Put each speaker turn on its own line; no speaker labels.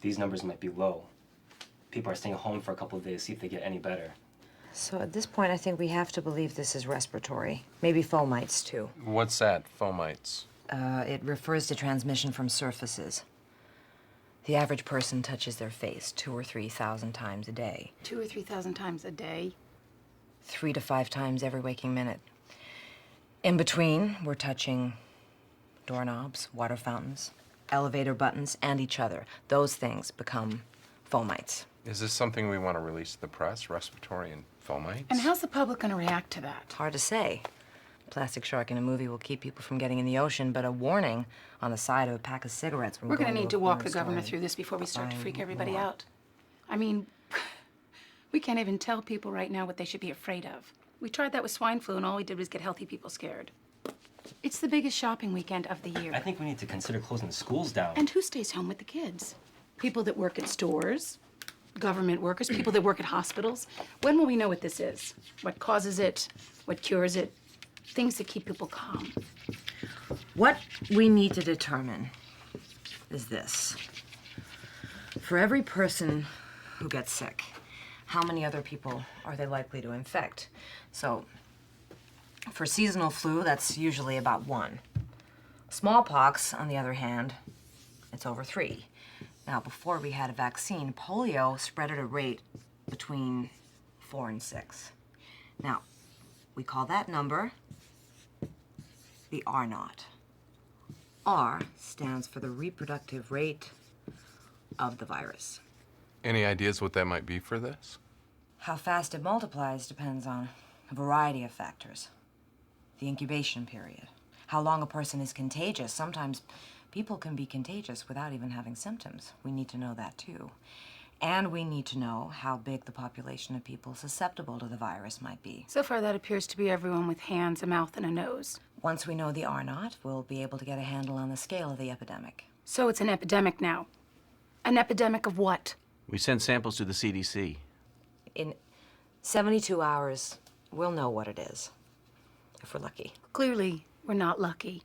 these numbers might be low. People are staying home for a couple of days, see if they get any better.
So at this point, I think we have to believe this is respiratory. Maybe fomites, too.
What's that, fomites?
It refers to transmission from surfaces. The average person touches their face 2,000 or 3,000 times a day.
2,000 or 3,000 times a day?
3 to 5 times every waking minute. In between, we're touching doorknobs, water fountains, elevator buttons, and each other. Those things become fomites.
Is this something we want to release to the press, respiratory and fomites?
And how's the public going to react to that?
Hard to say. Plastic shark in a movie will keep people from getting in the ocean, but a warning on the side of a pack of cigarettes from
We're going to need to walk the
corner
governor
store
through this before we start to freak everybody
more.
out. I mean, we can't even tell people right now what they should be afraid of. We tried that with swine flu, and all we did was get healthy people scared. It's the biggest shopping weekend of the year.
I think we need to consider closing the schools down.
And who stays home with the kids? People that work at stores, government workers, people that work at hospitals. When will we know what this is? What causes it? What cures it? Things that keep people calm.
What we need to determine is this. For every person who gets sick, how many other people are they likely to infect? So, for seasonal flu, that's usually about 1. Smallpox, on the other hand, it's over 3. Now, before we had a vaccine, polio spread at a rate between 4 and 6. Now, we call that number the R naught. R stands for the reproductive rate of the virus.
Any ideas what that might be for this?
How fast it multiplies depends on a variety of factors. The incubation period, how long a person is contagious. Sometimes people can be contagious without even having symptoms. We need to know that too. And we need to know how big the population of people susceptible to the virus might be.
So far, that appears to be everyone with hands, a mouth, and a nose.
Once we know the R naught, we'll be able to get a handle on the scale of the epidemic.
So it's an epidemic now. An epidemic of what?
We sent samples to the CDC.
In 72 hours, we'll know what it is, if we're lucky.
Clearly, we're not lucky.